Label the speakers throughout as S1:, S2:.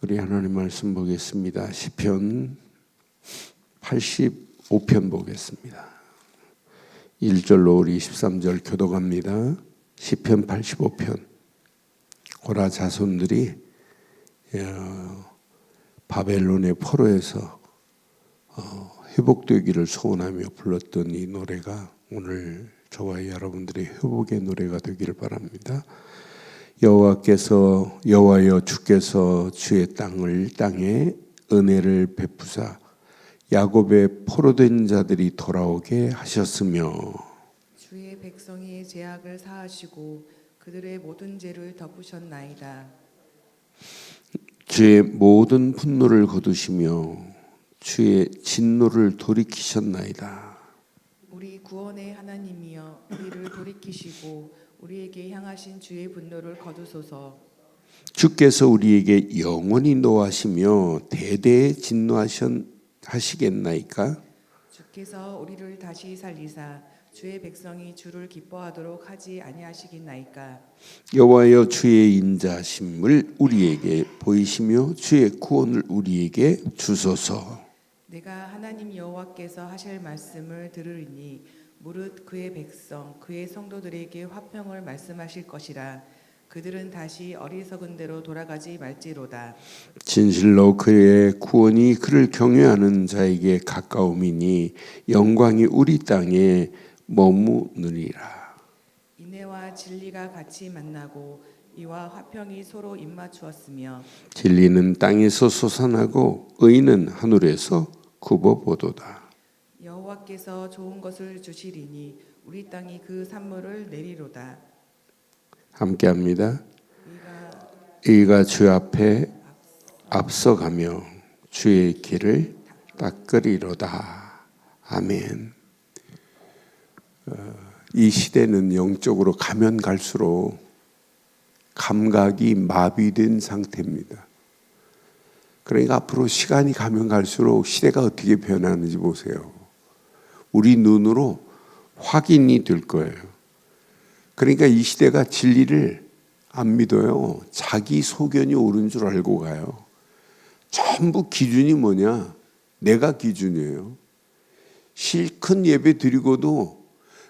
S1: 우리 하나님 말씀 보겠습니다. 시편 85편 보겠습니다. 1절로 우리 13절 교독합니다. 시편 85편. 고라 자손들이 바벨론의 포로에서 회복되기를 소원하며 불렀던 이 노래가 오늘 저와 여러분들의 회복의 노래가 되기를 바랍니다. 여호와여 주께서 주의 땅에 은혜를 베푸사 야곱의 포로된 자들이 돌아오게 하셨으며
S2: 주의 백성의 죄악을 사하시고 그들의 모든 죄를 덮으셨나이다.
S1: 주의 모든 분노를 거두시며 주의 진노를 돌이키셨나이다.
S2: 우리 구원의 하나님이여 우리를 돌이키시고 우리에게 향하신 주의 분노를 거두소서.
S1: 주께서 우리에게 영원히 노하시며 대대에 진노하시겠나이까?
S2: 주께서 우리를 다시 살리사 주의 백성이 주를 기뻐하도록 하지 아니하시겠나이까?
S1: 여호와여 주의 인자하심을 우리에게 보이시며 주의 구원을 우리에게 주소서.
S2: 내가 하나님 여호와께서 하실 말씀을 들으리니 무릇 그의 백성 그의 성도들에게 화평을 말씀하실 것이라. 그들은 다시 어리석은 대로 돌아가지 말지로다.
S1: 진실로 그의 구원이 그를 경외하는 자에게 가까움이니 영광이 우리 땅에 머무느니라.
S2: 인애와 진리가 같이 만나고 이와 화평이 서로 입맞추었으며
S1: 진리는 땅에서 솟아나고 의는 하늘에서 굽어보도다.
S2: 여호와께서 좋은 것을 주시리니 우리 땅이 그 산물을 내리로다.
S1: 함께합니다. 의가 주 앞에 앞서가며 주의 길을 닦으리로다. 아멘. 이 시대는 영적으로 가면 갈수록 감각이 마비된 상태입니다. 그러니까 앞으로 시간이 가면 갈수록 시대가 어떻게 변하는지 보세요. 우리 눈으로 확인이 될 거예요. 그러니까 이 시대가 진리를 안 믿어요. 자기 소견이 옳은 줄 알고 가요. 전부 기준이 뭐냐? 내가 기준이에요. 실컷 예배 드리고도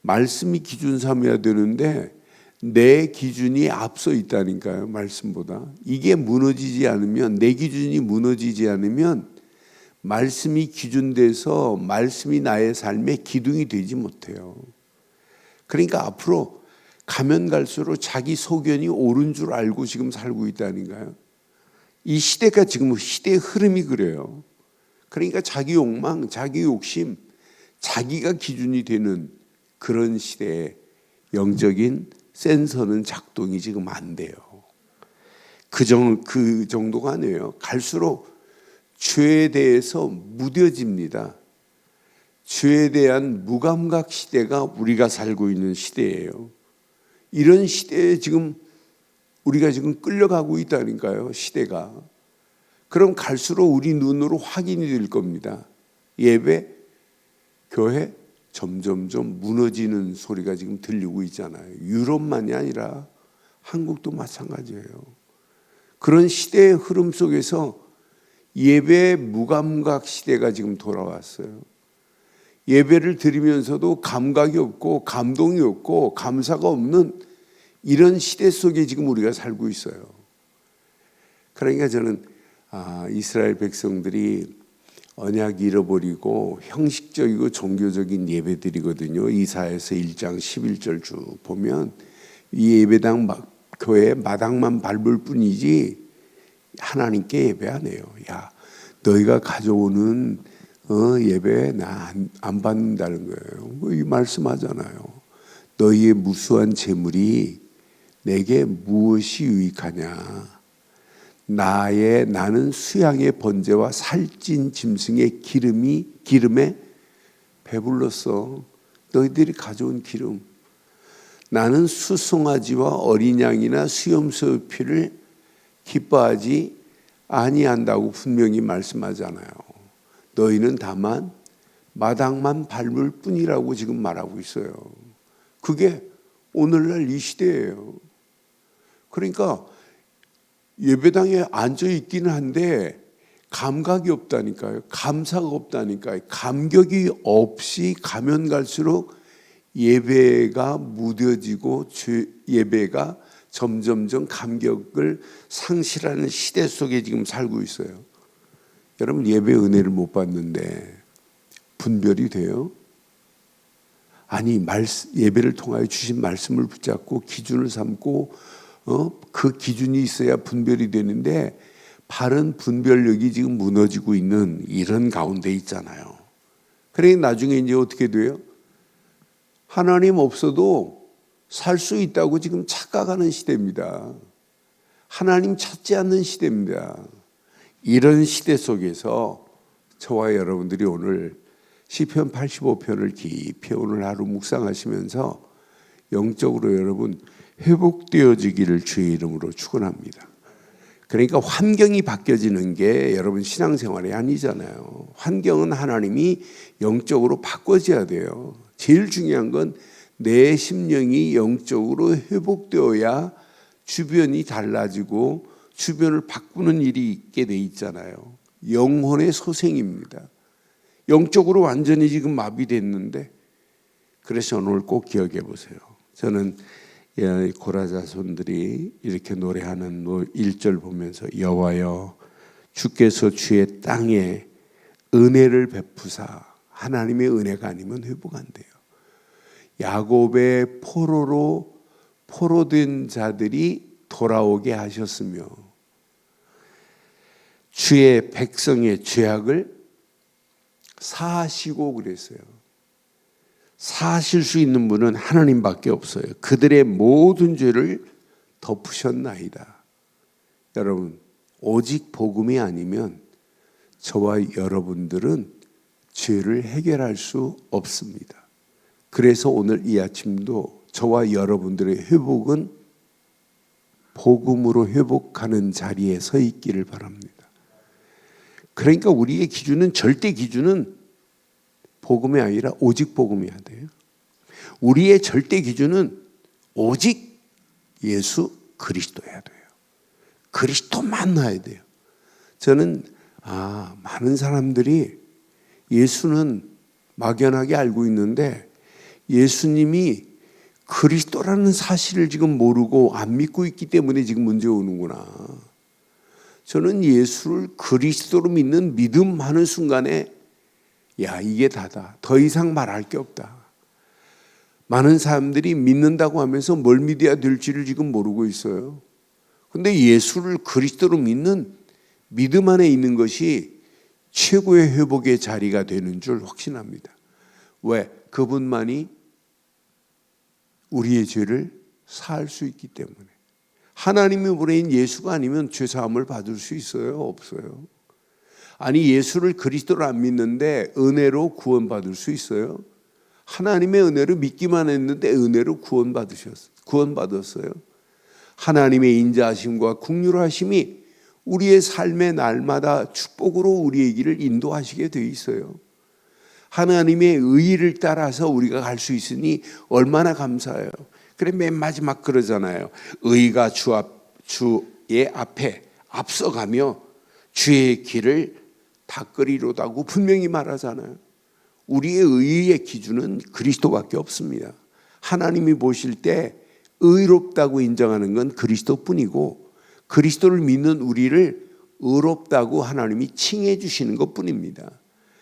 S1: 말씀이 기준 삼아야 되는데 내 기준이 앞서 있다니까요. 말씀보다. 이게 무너지지 않으면, 내 기준이 무너지지 않으면 말씀이 기준돼서 말씀이 나의 삶의 기둥이 되지 못해요. 그러니까 앞으로 가면 갈수록 자기 소견이 옳은 줄 알고 지금 살고 있다니까요. 이 시대가 지금 시대의 흐름이 그래요. 그러니까 자기 욕망, 자기 욕심, 자기가 기준이 되는 그런 시대에 영적인 센서는 작동이 지금 안 돼요. 그 정도가 아니에요. 갈수록 죄에 대해서 무뎌집니다. 죄에 대한 무감각 시대가 우리가 살고 있는 시대예요. 이런 시대에 지금 우리가 지금 끌려가고 있다니까요. 시대가. 그럼 갈수록 우리 눈으로 확인이 될 겁니다. 예배, 교회 점점점 무너지는 소리가 지금 들리고 있잖아요. 유럽만이 아니라 한국도 마찬가지예요. 그런 시대의 흐름 속에서 예배의 무감각 시대가 지금 돌아왔어요. 예배를 드리면서도 감각이 없고 감동이 없고 감사가 없는 이런 시대 속에 지금 우리가 살고 있어요. 그러니까 저는 이스라엘 백성들이 언약 잃어버리고 형식적이고 종교적인 예배드리거든요. 이사야서 1장 11절 쭉 보면 이 예배당 교회 마당만 밟을 뿐이지 하나님께 예배 안 해요. 야, 너희가 가져오는 예배 나 안 받는다는 거예요. 이 말씀하잖아요. 너희의 무수한 재물이 내게 무엇이 유익하냐? 나는 수양의 번제와 살찐 짐승의 기름에 배불렀어. 너희들이 가져온 기름. 나는 수송아지와 어린 양이나 수염소의 피를 기뻐하지 아니한다고 분명히 말씀하잖아요. 너희는 다만 마당만 밟을 뿐이라고 지금 말하고 있어요. 그게 오늘날 이 시대예요. 그러니까 예배당에 앉아 있기는 한데 감각이 없다니까요. 감사가 없다니까요. 감격이 없이 가면 갈수록 예배가 무뎌지고 예배가 점점점 감격을 상실하는 시대 속에 지금 살고 있어요. 여러분, 예배 은혜를 못 받는데 분별이 돼요? 아니, 예배를 통하여 주신 말씀을 붙잡고 기준을 삼고 그 기준이 있어야 분별이 되는데 바른 분별력이 지금 무너지고 있는 이런 가운데 있잖아요. 그러니까 나중에 이제 어떻게 돼요? 하나님 없어도 살 수 있다고 지금 착각하는 시대입니다. 하나님 찾지 않는 시대입니다. 이런 시대 속에서 저와 여러분들이 오늘 시편 85편을 깊이 오늘 하루 묵상하시면서 영적으로 여러분 회복되어지기를 주의 이름으로 축원합니다. 그러니까 환경이 바뀌어지는 게 여러분 신앙생활이 아니잖아요. 환경은 하나님이 영적으로 바꿔줘야 돼요. 제일 중요한 건 내 심령이 영적으로 회복되어야 주변이 달라지고 주변을 바꾸는 일이 있게 돼 있잖아요. 영혼의 소생입니다. 영적으로 완전히 지금 마비됐는데, 그래서 오늘 꼭 기억해 보세요. 저는 고라 자손들이 이렇게 노래하는 1절 보면서 여호와여 주께서 주의 땅에 은혜를 베푸사, 하나님의 은혜가 아니면 회복 안 돼요. 야곱의 포로로 포로된 자들이 돌아오게 하셨으며 주의 백성의 죄악을 사하시고 그랬어요. 사하실 수 있는 분은 하나님밖에 없어요. 그들의 모든 죄를 덮으셨나이다. 여러분, 오직 복음이 아니면 저와 여러분들은 죄를 해결할 수 없습니다. 그래서 오늘 이 아침도 저와 여러분들의 회복은 복음으로 회복하는 자리에 서 있기를 바랍니다. 그러니까 우리의 기준은, 절대 기준은 복음이 아니라 오직 복음이어야 돼요. 우리의 절대 기준은 오직 예수 그리스도여야 돼요. 그리스도 만나야 돼요. 저는 많은 사람들이 예수는 막연하게 알고 있는데 예수님이 그리스도라는 사실을 지금 모르고 안 믿고 있기 때문에 지금 문제 오는구나. 저는 예수를 그리스도로 믿는 믿음 하는 순간에 이게 다다. 더 이상 말할 게 없다. 많은 사람들이 믿는다고 하면서 뭘 믿어야 될지를 지금 모르고 있어요. 그런데 예수를 그리스도로 믿는 믿음 안에 있는 것이 최고의 회복의 자리가 되는 줄 확신합니다. 왜? 그분만이 우리의 죄를 사할 수 있기 때문에. 하나님이 보내신 예수가 아니면 죄사함을 받을 수 있어요? 없어요. 아니, 예수를 그리스도로 안 믿는데 은혜로 구원받을 수 있어요? 하나님의 은혜로 믿기만 했는데 은혜로 구원받았어요. 하나님의 인자하심과 긍휼하심이 우리의 삶의 날마다 축복으로 우리의 길을 인도하시게 되어 있어요. 하나님의 의의를 따라서 우리가 갈 수 있으니 얼마나 감사해요. 그래 맨 마지막 그러잖아요. 의가 주의 앞에 앞서가며 주의 길을 닦으리로다고 분명히 말하잖아요. 우리의 의의 기준은 그리스도밖에 없습니다. 하나님이 보실 때 의롭다고 인정하는 건 그리스도뿐이고 그리스도를 믿는 우리를 의롭다고 하나님이 칭해 주시는 것뿐입니다.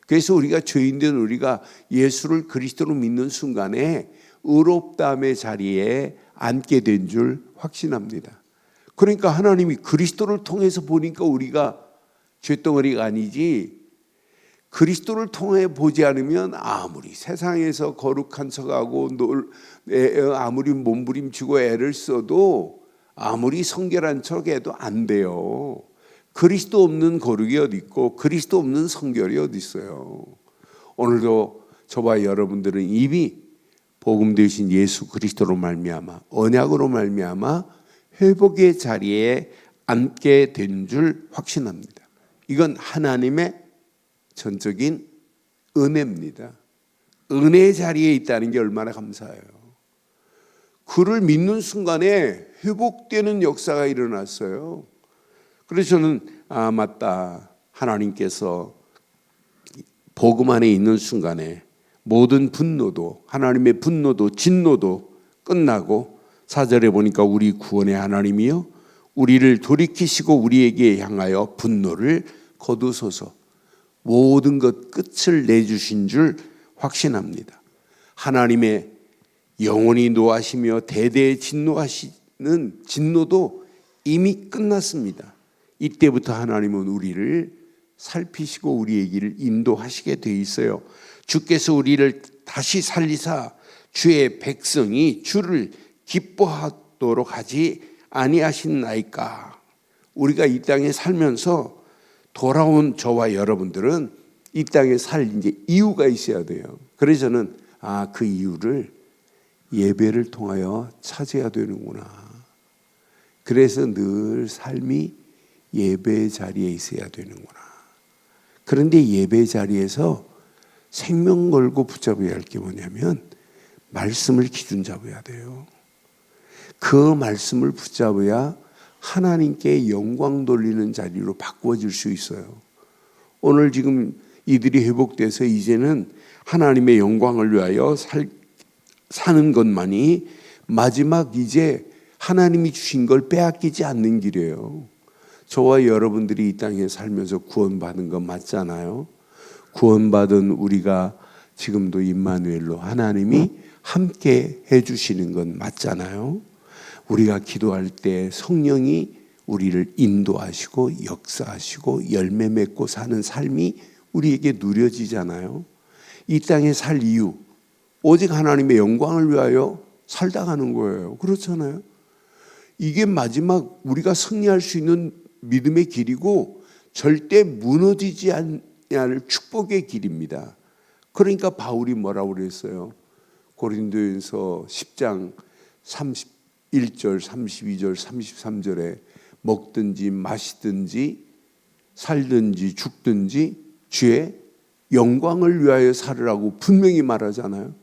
S1: 그래서 우리가 죄인된 우리가 예수를 그리스도로 믿는 순간에 의롭다함의 자리에 앉게 된 줄 확신합니다. 그러니까 하나님이 그리스도를 통해서 보니까 우리가 죄덩어리가 아니지, 그리스도를 통해 보지 않으면 아무리 세상에서 거룩한 척하고 아무리 몸부림치고 애를 써도 아무리 성결한 척해도 안 돼요. 그리스도 없는 거룩이 어디 있고 그리스도 없는 성결이 어디 있어요. 오늘도 저와 여러분들은 이미 복음 되신 예수 그리스도로 말미암아 언약으로 말미암아 회복의 자리에 앉게 된 줄 확신합니다. 이건 하나님의 전적인 은혜입니다. 은혜의 자리에 있다는 게 얼마나 감사해요. 그를 믿는 순간에 회복되는 역사가 일어났어요. 그래서 저는 맞다. 하나님께서 복음 안에 있는 순간에 모든 분노도, 하나님의 분노도 진노도 끝나고 4절에 보니까 우리 구원의 하나님이요 우리를 돌이키시고 우리에게 향하여 분노를 거두소서. 모든 것 끝을 내주신 줄 확신합니다. 하나님의 영원히 노하시며 대대에 진노하시는 진노도 이미 끝났습니다. 이때부터 하나님은 우리를 살피시고 우리의 길을 인도하시게 돼 있어요. 주께서 우리를 다시 살리사 주의 백성이 주를 기뻐하도록 하지 아니하시나이까. 우리가 이 땅에 살면서 돌아온 저와 여러분들은 이 땅에 살 이제 이유가 있어야 돼요. 그래서 저는 그 이유를 예배를 통하여 찾아야 되는구나. 그래서 늘 삶이 예배 자리에 있어야 되는구나. 그런데 예배 자리에서 생명 걸고 붙잡아야 할 게 뭐냐면 말씀을 기준 잡아야 돼요. 그 말씀을 붙잡아야 하나님께 영광 돌리는 자리로 바꾸어질 수 있어요. 오늘 지금 이들이 회복돼서 이제는 하나님의 영광을 위하여 사는 것만이 마지막 이제 하나님이 주신 걸 빼앗기지 않는 길이에요. 저와 여러분들이 이 땅에 살면서 구원받은 건 맞잖아요. 구원받은 우리가 지금도 임마누엘로 하나님이 함께 해주시는 건 맞잖아요. 우리가 기도할 때 성령이 우리를 인도하시고 역사하시고 열매 맺고 사는 삶이 우리에게 누려지잖아요. 이 땅에 살 이유 오직 하나님의 영광을 위하여 살다 가는 거예요. 그렇잖아요. 이게 마지막 우리가 승리할 수 있는 믿음의 길이고 절대 무너지지 않을 축복의 길입니다. 그러니까 바울이 뭐라고 그랬어요? 고린도전서 10장 31절, 32절, 33절에 먹든지 마시든지 살든지 죽든지 주의 영광을 위하여 살으라고 분명히 말하잖아요.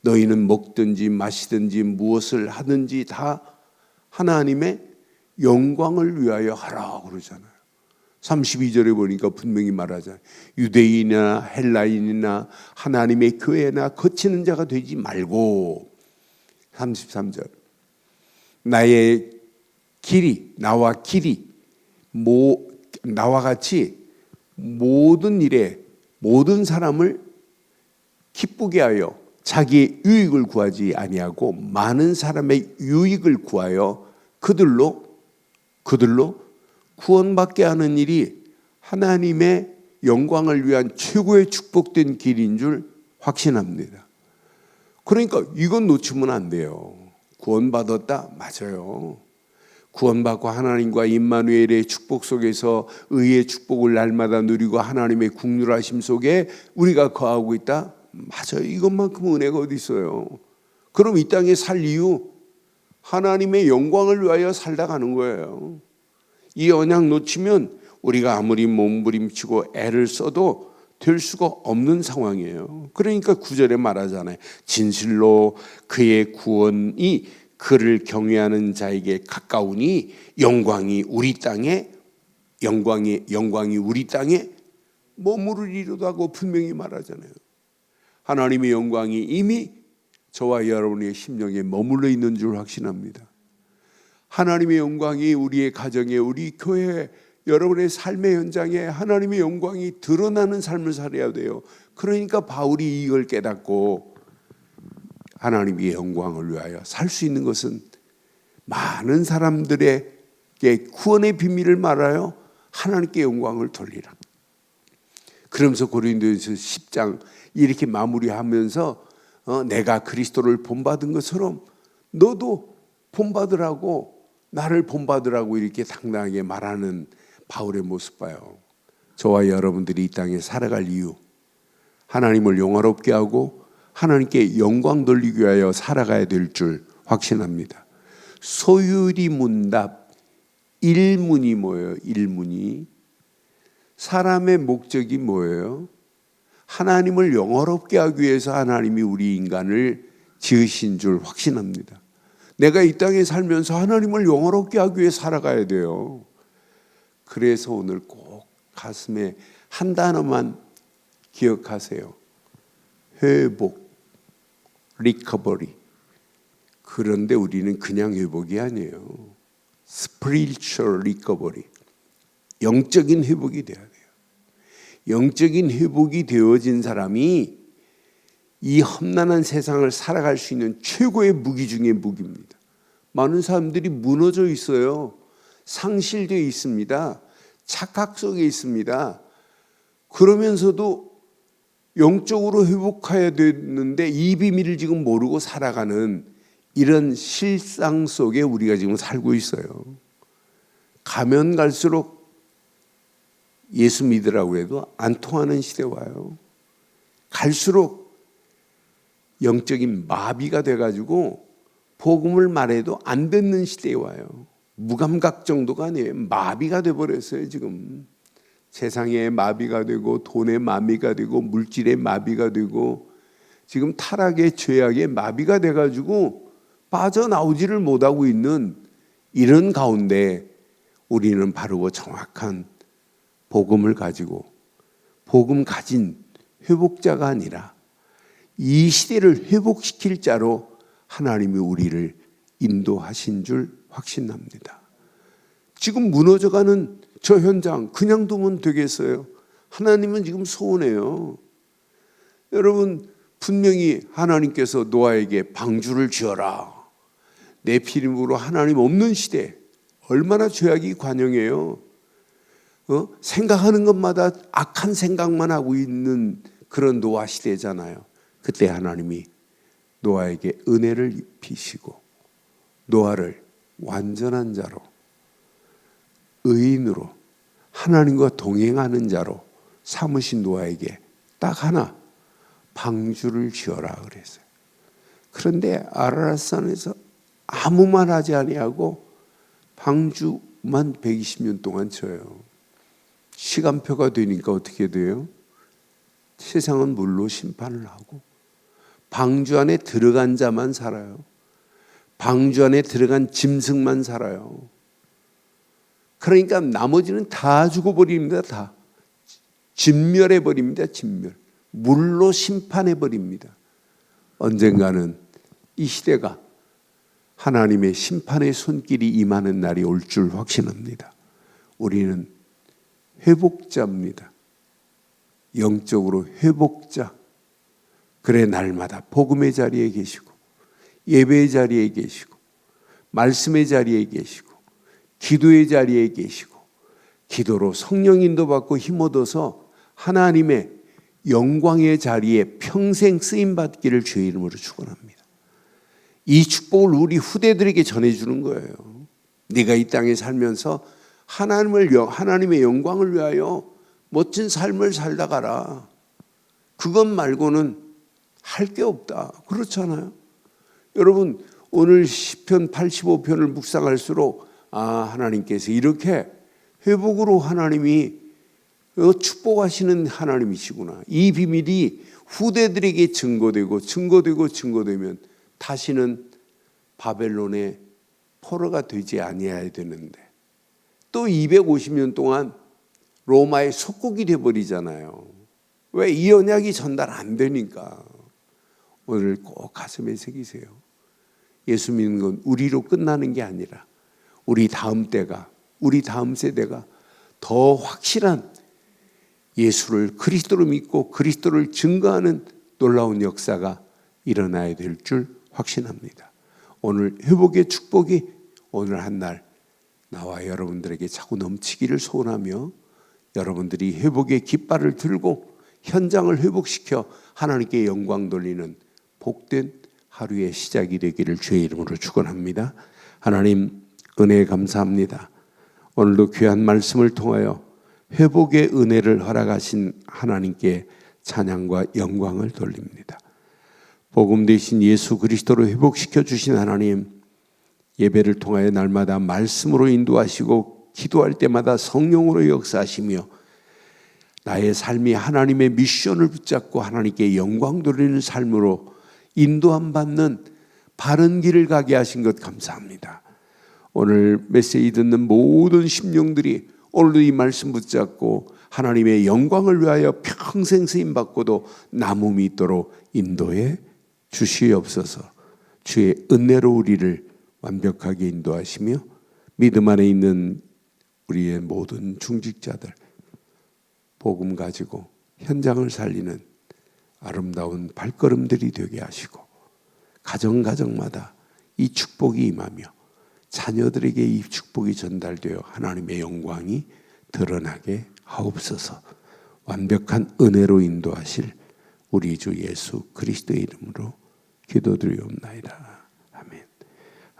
S1: 너희는 먹든지 마시든지 무엇을 하든지 다 하나님의 영광을 위하여 하라고 그러잖아요. 32절에 보니까 분명히 말하잖아요. 유대인이나 헬라인이나 하나님의 교회나 거치는 자가 되지 말고 33절 나의 길이 나와 길이 나와 같이 모든 일에 모든 사람을 기쁘게 하여 자기의 유익을 구하지 아니하고 많은 사람의 유익을 구하여 그들로 구원받게 하는 일이 하나님의 영광을 위한 최고의 축복된 길인 줄 확신합니다. 그러니까 이건 놓치면 안 돼요. 구원받았다? 맞아요. 구원받고 하나님과 임마누엘의 축복 속에서 의의 축복을 날마다 누리고 하나님의 국률하심 속에 우리가 거하고 있다? 맞아요. 이것만큼 은혜가 어디 있어요. 그럼 이 땅에 살 이유 하나님의 영광을 위하여 살다 가는 거예요. 이 언약 놓치면 우리가 아무리 몸부림치고 애를 써도 될 수가 없는 상황이에요. 그러니까 9절에 말하잖아요. 진실로 그의 구원이 그를 경외하는 자에게 가까우니 영광이 우리 땅에 머무르리로도 하고 분명히 말하잖아요. 하나님의 영광이 이미 저와 여러분의 심령에 머물러 있는 줄 확신합니다. 하나님의 영광이 우리의 가정에 우리 교회에 여러분의 삶의 현장에 하나님의 영광이 드러나는 삶을 살아야 돼요. 그러니까 바울이 이걸 깨닫고 하나님의 영광을 위하여 살 수 있는 것은 많은 사람들에게 구원의 비밀을 말하여 하나님께 영광을 돌리라. 그러면서 고린도전서 10장 이렇게 마무리하면서 내가 그리스도를 본받은 것처럼 너도 본받으라고 나를 본받으라고 이렇게 당당하게 말하는 바울의 모습 봐요. 저와 여러분들이 이 땅에 살아갈 이유 하나님을 영화롭게 하고 하나님께 영광 돌리기 위하여 살아가야 될 줄 확신합니다. 소유리 문답 1문이 뭐예요? 1문이 사람의 목적이 뭐예요? 하나님을 영화롭게 하기 위해서 하나님이 우리 인간을 지으신 줄 확신합니다. 내가 이 땅에 살면서 하나님을 영화롭게 하기 위해 살아가야 돼요. 그래서 오늘 꼭 가슴에 한 단어만 기억하세요. 회복, 리커버리. 그런데 우리는 그냥 회복이 아니에요. 스피리추얼 리커버리. 영적인 회복이 돼야 돼요. 영적인 회복이 되어진 사람이 이 험난한 세상을 살아갈 수 있는 최고의 무기 중의 무기입니다. 많은 사람들이 무너져 있어요. 상실되어 있습니다. 착각 속에 있습니다. 그러면서도 영적으로 회복해야 되는데 이 비밀을 지금 모르고 살아가는 이런 실상 속에 우리가 지금 살고 있어요. 가면 갈수록 예수 믿으라고 해도 안 통하는 시대 와요. 갈수록 영적인 마비가 돼가지고 복음을 말해도 안 듣는 시대에 와요. 무감각 정도가 아니에요. 마비가 돼버렸어요. 지금 세상에 마비가 되고 돈의 마비가 되고 물질의 마비가 되고 지금 타락의 죄악의 마비가 돼가지고 빠져나오지를 못하고 있는 이런 가운데 우리는 바르고 정확한 복음을 가지고 복음 가진 회복자가 아니라 이 시대를 회복시킬 자로 하나님이 우리를 인도하신 줄 확신합니다. 지금 무너져가는 저 현장 그냥 두면 되겠어요? 하나님은 지금 소원해요. 여러분 분명히 하나님께서 노아에게 방주를 지어라. 내 피림으로 하나님 없는 시대 얼마나 죄악이 관영해요. 생각하는 것마다 악한 생각만 하고 있는 그런 노아 시대잖아요. 그때 하나님이 노아에게 은혜를 입히시고 노아를 완전한 자로 의인으로 하나님과 동행하는 자로 삼으신 노아에게 딱 하나 방주를 지어라 그랬어요. 그런데 아라랏산에서 아무 말 하지 아니하고 방주만 120년 동안 쳐요. 시간표가 되니까 어떻게 돼요? 세상은 물로 심판을 하고 방주 안에 들어간 자만 살아요. 방주 안에 들어간 짐승만 살아요. 그러니까 나머지는 다 죽어버립니다. 다 진멸해버립니다. 진멸. 물로 심판해버립니다. 언젠가는 이 시대가 하나님의 심판의 손길이 임하는 날이 올 줄 확신합니다. 우리는 회복자입니다. 영적으로 회복자. 그래 날마다 복음의 자리에 계시고 예배의 자리에 계시고 말씀의 자리에 계시고 기도의 자리에 계시고 기도로 성령 인도받고 힘 얻어서 하나님의 영광의 자리에 평생 쓰임받기를 주의 이름으로 축원합니다. 이 축복을 우리 후대들에게 전해주는 거예요. 네가 이 땅에 살면서 하나님의 영광을 위하여 멋진 삶을 살다 가라. 그것 말고는 할 게 없다. 그렇잖아요. 여러분 오늘 시편 85편을 묵상할수록 하나님께서 이렇게 회복으로 하나님이 축복하시는 하나님이시구나. 이 비밀이 후대들에게 증거되면 다시는 바벨론의 포로가 되지 아니해야 되는데 또 250년 동안 로마의 속국이 되어버리잖아요. 왜? 이 언약이 전달 안 되니까. 오늘 꼭 가슴에 새기세요. 예수 믿는 건 우리로 끝나는 게 아니라 우리 다음 때가, 우리 다음 세대가 더 확실한 예수를 그리스도로 믿고 그리스도를 증거하는 놀라운 역사가 일어나야 될 줄 확신합니다. 오늘 회복의 축복이 오늘 한 날 나와 여러분들에게 자꾸 넘치기를 소원하며 여러분들이 회복의 깃발을 들고 현장을 회복시켜 하나님께 영광 돌리는 복된 하루의 시작이 되기를 주의 이름으로 축원합니다. 하나님 은혜 감사합니다. 오늘도 귀한 말씀을 통하여 회복의 은혜를 허락하신 하나님께 찬양과 영광을 돌립니다. 복음 되신 예수 그리스도로 회복시켜 주신 하나님, 예배를 통하여 날마다 말씀으로 인도하시고 기도할 때마다 성령으로 역사하시며 나의 삶이 하나님의 미션을 붙잡고 하나님께 영광 돌리는 삶으로 인도함 받는 바른 길을 가게 하신 것 감사합니다. 오늘 메시지 듣는 모든 심령들이 오늘도 이 말씀 붙잡고 하나님의 영광을 위하여 평생 쓰임받고도 남음이 있도록 인도해 주시옵소서. 주의 은혜로 우리를 완벽하게 인도하시며 믿음 안에 있는 우리의 모든 중직자들 복음 가지고 현장을 살리는 아름다운 발걸음들이 되게 하시고 가정마다 이 축복이 임하며 자녀들에게 이 축복이 전달되어 하나님의 영광이 드러나게 하옵소서. 완벽한 은혜로 인도하실 우리 주 예수 그리스도의 이름으로 기도드리옵나이다.